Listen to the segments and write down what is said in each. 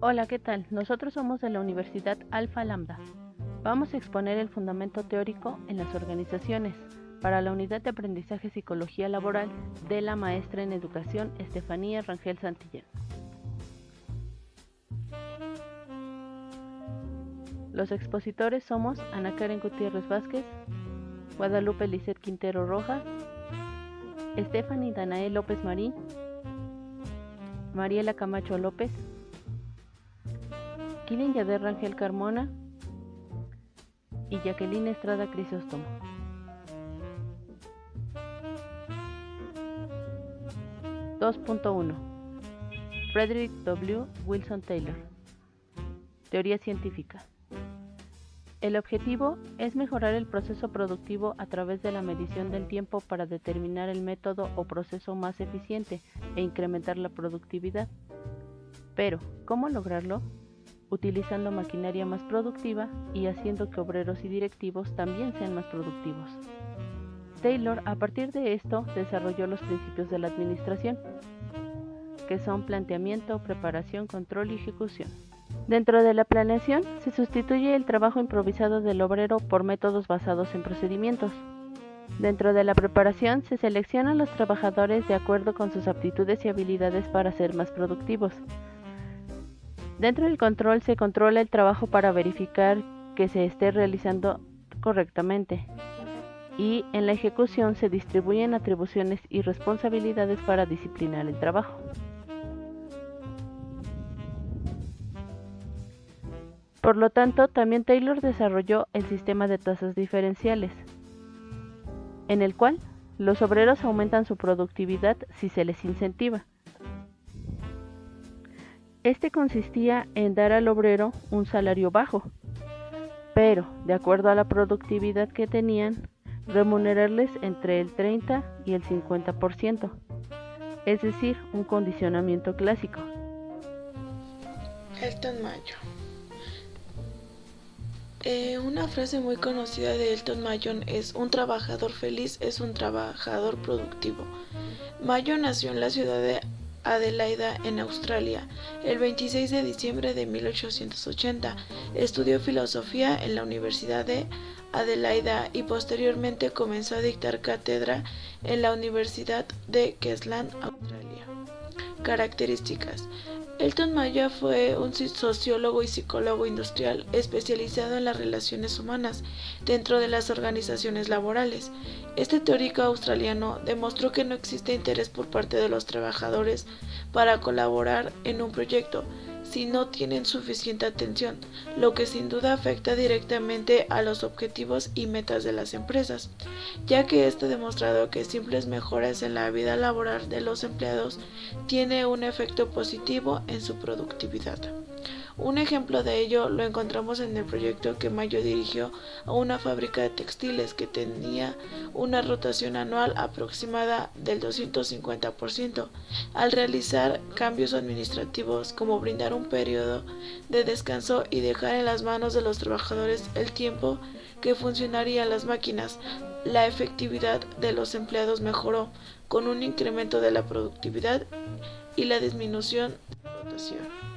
Hola, ¿qué tal? Nosotros somos de la Universidad Alfa Lambda. Vamos a exponer el fundamento teórico en las organizaciones para la unidad de aprendizaje psicología laboral de la maestra en educación Estefanía Rangel Santillán. Los expositores somos Ana Karen Gutiérrez Vázquez, Guadalupe Lisset Quintero Rojas, Stephanie Danae López Marín, Mariela Camacho López, Kilian Yader Rangel Carmona y Jacqueline Estrada Crisóstomo. 2.1 Frederick W. Wilson Taylor. Teoría científica. El objetivo es mejorar el proceso productivo a través de la medición del tiempo para determinar el método o proceso más eficiente e incrementar la productividad. Pero, ¿cómo lograrlo? Utilizando maquinaria más productiva y haciendo que obreros y directivos también sean más productivos. Taylor, a partir de esto, desarrolló los principios de la administración, que son planteamiento, preparación, control y ejecución. Dentro de la planeación, se sustituye el trabajo improvisado del obrero por métodos basados en procedimientos. Dentro de la preparación, se seleccionan los trabajadores de acuerdo con sus aptitudes y habilidades para ser más productivos. Dentro del control, se controla el trabajo para verificar que se esté realizando correctamente. Y en la ejecución se distribuyen atribuciones y responsabilidades para disciplinar el trabajo. Por lo tanto, también Taylor desarrolló el sistema de tasas diferenciales, en el cual los obreros aumentan su productividad si se les incentiva. Este consistía en dar al obrero un salario bajo, pero, de acuerdo a la productividad que tenían, remunerarles entre el 30 y el 50%, es decir, un condicionamiento clásico. Elton Mayo. Una frase muy conocida de Elton Mayo es: un trabajador feliz es un trabajador productivo. Mayo nació en la ciudad de Adelaida, en Australia, el 26 de diciembre de 1880. Estudió filosofía en la Universidad de Adelaida y posteriormente comenzó a dictar cátedra en la Universidad de Queensland, Australia. Características. Elton Mayo fue un sociólogo y psicólogo industrial especializado en las relaciones humanas dentro de las organizaciones laborales. Este teórico australiano demostró que no existe interés por parte de los trabajadores para colaborar en un proyecto si no tienen suficiente atención, lo que sin duda afecta directamente a los objetivos y metas de las empresas, ya que ha demostrado que simples mejoras en la vida laboral de los empleados tiene un efecto positivo en su productividad. Un ejemplo de ello lo encontramos en el proyecto que Mayo dirigió a una fábrica de textiles que tenía una rotación anual aproximada del 250%, al realizar cambios administrativos como brindar un periodo de descanso y dejar en las manos de los trabajadores el tiempo que funcionarían las máquinas. La efectividad de los empleados mejoró, con un incremento de la productividad y la disminución de la rotación.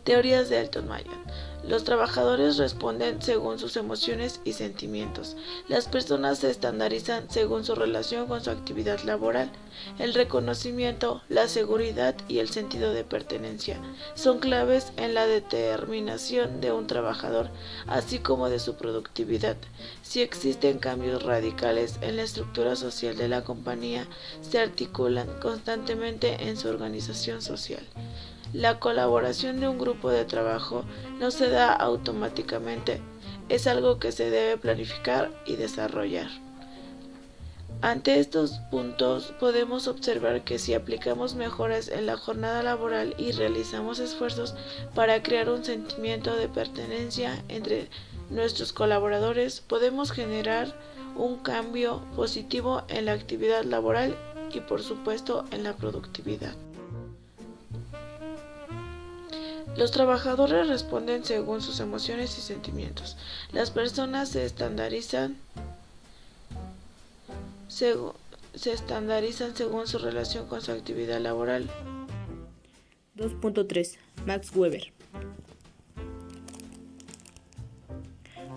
Teorías de Elton Mayo. Los trabajadores responden según sus emociones y sentimientos. Las personas se estandarizan según su relación con su actividad laboral. El reconocimiento, la seguridad y el sentido de pertenencia son claves en la determinación de un trabajador, así como de su productividad. Si existen cambios radicales en la estructura social de la compañía, se articulan constantemente en su organización social. La colaboración de un grupo de trabajo no se da automáticamente, es algo que se debe planificar y desarrollar. Ante estos puntos podemos observar que si aplicamos mejoras en la jornada laboral y realizamos esfuerzos para crear un sentimiento de pertenencia entre nuestros colaboradores, podemos generar un cambio positivo en la actividad laboral y, por supuesto, en la productividad. Los trabajadores responden según sus emociones y sentimientos. Las personas se estandarizan según su relación con su actividad laboral. 2.3. Max Weber.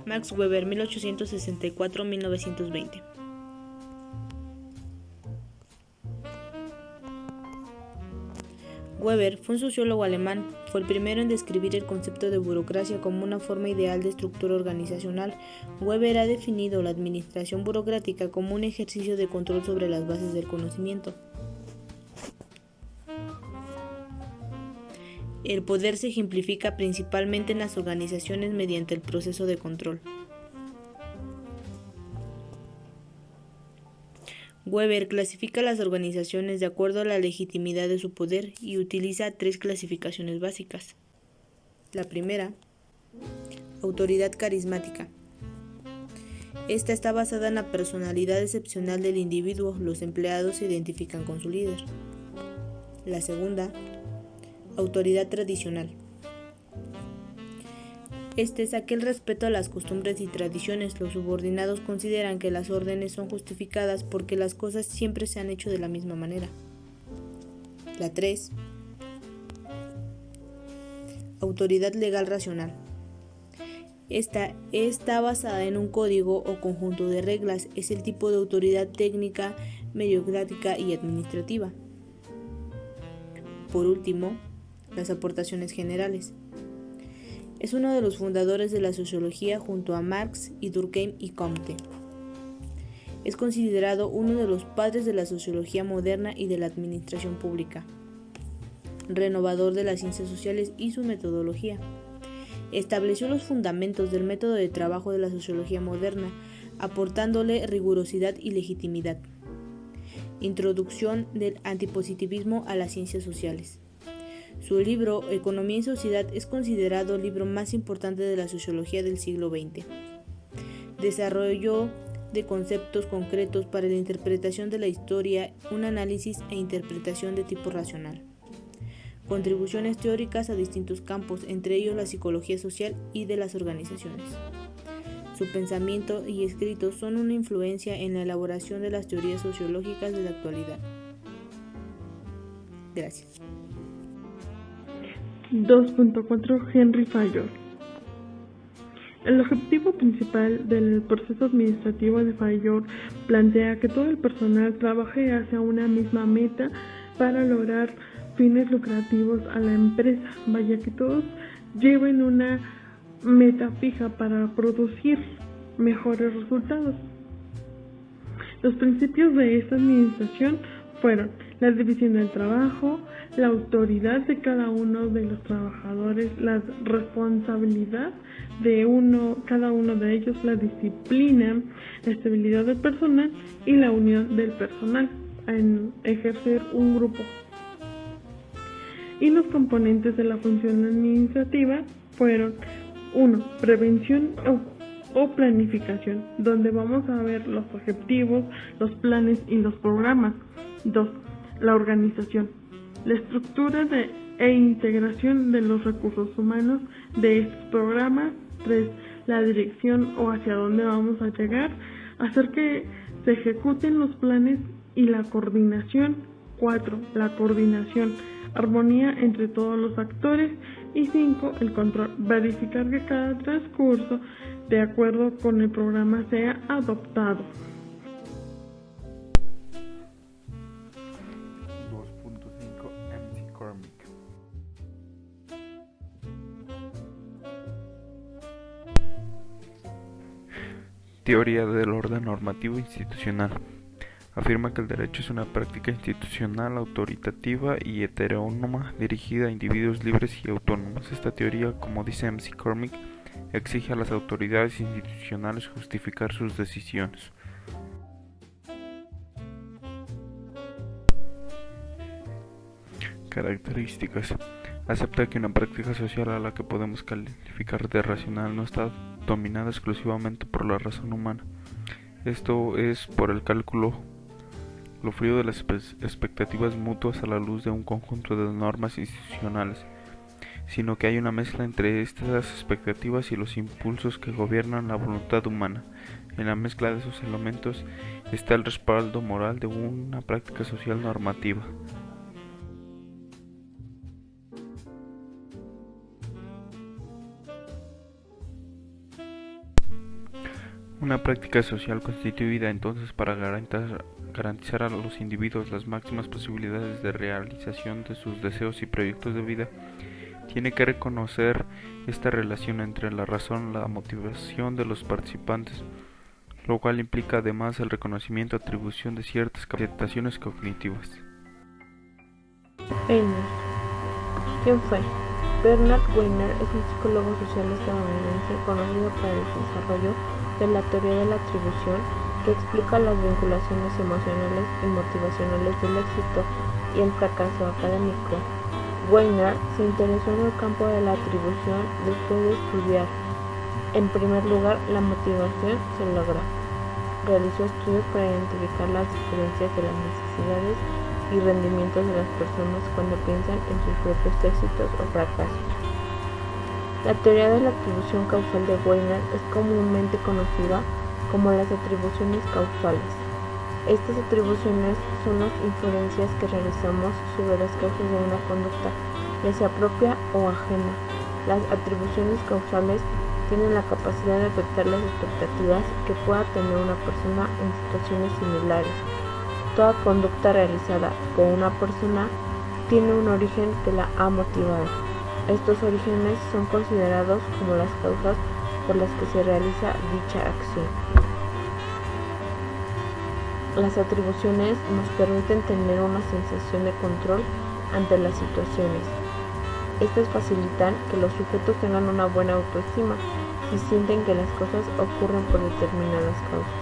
Max Weber, 1864-1920. Weber fue un sociólogo alemán, fue el primero en describir el concepto de burocracia como una forma ideal de estructura organizacional. Weber ha definido la administración burocrática como un ejercicio de control sobre las bases del conocimiento. El poder se ejemplifica principalmente en las organizaciones mediante el proceso de control. Weber clasifica las organizaciones de acuerdo a la legitimidad de su poder y utiliza 3 clasificaciones básicas. La primera, autoridad carismática. Esta está basada en la personalidad excepcional del individuo. Los empleados se identifican con su líder. La segunda, autoridad tradicional. Este es aquel respeto a las costumbres y tradiciones. Los subordinados consideran que las órdenes son justificadas porque las cosas siempre se han hecho de la misma manera. La 3. Autoridad legal racional. Esta está basada en un código o conjunto de reglas. Es el tipo de autoridad técnica, mediocrática y administrativa. Por último, las aportaciones generales. Es uno de los fundadores de la sociología junto a Marx y Durkheim y Comte. Es considerado uno de los padres de la sociología moderna y de la administración pública. Renovador de las ciencias sociales y su metodología. Estableció los fundamentos del método de trabajo de la sociología moderna, aportándole rigurosidad y legitimidad. Introducción del antipositivismo a las ciencias sociales. Su libro, Economía y Sociedad, es considerado el libro más importante de la sociología del siglo XX. Desarrollo de conceptos concretos para la interpretación de la historia, un análisis e interpretación de tipo racional. Contribuciones teóricas a distintos campos, entre ellos la psicología social y de las organizaciones. Su pensamiento y escritos son una influencia en la elaboración de las teorías sociológicas de la actualidad. Gracias. 2.4 Henry Fayol. El objetivo principal del proceso administrativo de Fayol plantea que todo el personal trabaje hacia una misma meta para lograr fines lucrativos a la empresa, vaya que todos lleven una meta fija para producir mejores resultados. Los principios de esta administración fueron la división del trabajo, la autoridad de cada uno de los trabajadores, la responsabilidad de cada uno de ellos, la disciplina, la estabilidad del personal y la unión del personal en ejercer un grupo. Y los componentes de la función administrativa fueron 1. Prevención o planificación, donde vamos a ver los objetivos, los planes y los programas. 2. La organización, la estructura e integración de los recursos humanos de estos programas. 3. La dirección o hacia dónde vamos a llegar, hacer que se ejecuten los planes y la coordinación. 4. La coordinación, armonía entre todos los actores. Y 5. El control, verificar que cada transcurso de acuerdo con el programa sea adoptado. 2.5 McCormick. Teoría del orden normativo institucional. Afirma que el derecho es una práctica institucional, autoritativa y heterónoma dirigida a individuos libres y autónomos. Esta teoría, como dice McCormick, exige a las autoridades institucionales justificar sus decisiones. Características. Acepta que una práctica social a la que podemos calificar de racional no está dominada exclusivamente por la razón humana. Esto es por el cálculo, lo frío de las expectativas mutuas a la luz de un conjunto de normas institucionales, sino que hay una mezcla entre estas expectativas y los impulsos que gobiernan la voluntad humana. En la mezcla de esos elementos está el respaldo moral de una práctica social normativa. Una práctica social constituida entonces para garantizar a los individuos las máximas posibilidades de realización de sus deseos y proyectos de vida, tiene que reconocer esta relación entre la razón y la motivación de los participantes, lo cual implica además el reconocimiento y atribución de ciertas capacitaciones cognitivas. Weiner. ¿Quién fue? Bernard Weiner es un psicólogo social estadounidense conocido por el desarrollo de la teoría de la atribución, que explica las vinculaciones emocionales y motivacionales del éxito y el fracaso académico. Weiner se interesó en el campo de la atribución después de estudiar, en primer lugar, la motivación se logra. Realizó estudios para identificar las diferencias de las necesidades y rendimientos de las personas cuando piensan en sus propios éxitos o fracasos. La teoría de la atribución causal de Weiner es comúnmente conocida como las atribuciones causales. Estas atribuciones son las inferencias que realizamos sobre las causas de una conducta, ya sea propia o ajena. Las atribuciones causales tienen la capacidad de afectar las expectativas que pueda tener una persona en situaciones similares. Toda conducta realizada por una persona tiene un origen que la ha motivado. Estos orígenes son considerados como las causas por las que se realiza dicha acción. Las atribuciones nos permiten tener una sensación de control ante las situaciones. Estas facilitan que los sujetos tengan una buena autoestima si sienten que las cosas ocurren por determinadas causas.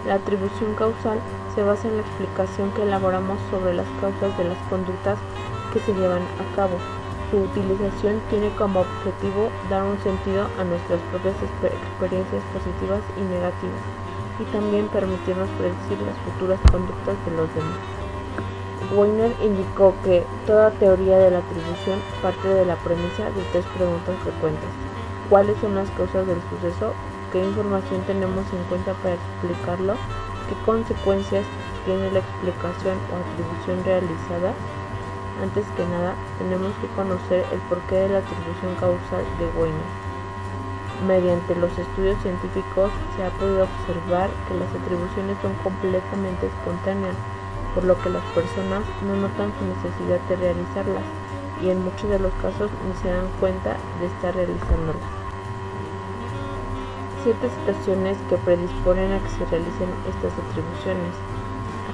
La atribución causal se basa en la explicación que elaboramos sobre las causas de las conductas que se llevan a cabo. Su utilización tiene como objetivo dar un sentido a nuestras propias experiencias positivas y negativas, y también permitirnos predecir las futuras conductas de los demás. Weiner indicó que toda teoría de la atribución parte de la premisa de tres preguntas frecuentes: ¿cuáles son las causas del suceso? ¿Qué información tenemos en cuenta para explicarlo? ¿Qué consecuencias tiene la explicación o atribución realizada? Antes que nada, tenemos que conocer el porqué de la atribución causal de Weiner. Mediante los estudios científicos se ha podido observar que las atribuciones son completamente espontáneas, por lo que las personas no notan su necesidad de realizarlas y en muchos de los casos ni se dan cuenta de estar realizándolas. 7 situaciones que predisponen a que se realicen estas atribuciones: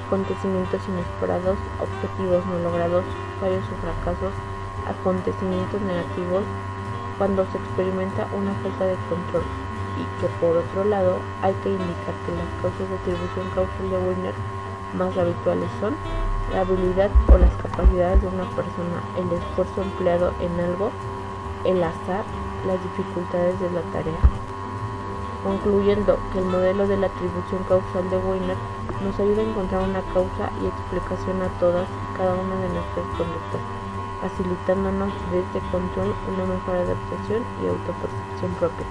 acontecimientos inesperados, objetivos no logrados, fallos o fracasos, acontecimientos negativos, cuando se experimenta una falta de control, y que por otro lado hay que indicar que las causas de atribución causal de Weiner más habituales son la habilidad o las capacidades de una persona, el esfuerzo empleado en algo, el azar, las dificultades de la tarea. Concluyendo que el modelo de la atribución causal de Weiner nos ayuda a encontrar una causa y explicación a todas y cada una de nuestras conductas, facilitándonos de este control una mejor adaptación y autopercepción propia.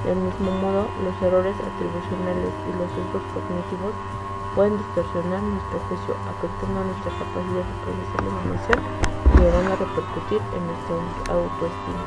Del mismo modo, los errores atribucionales y los sesgos cognitivos pueden distorsionar nuestro juicio, afectando nuestra capacidad de procesar la información y llegando a repercutir en nuestra autoestima.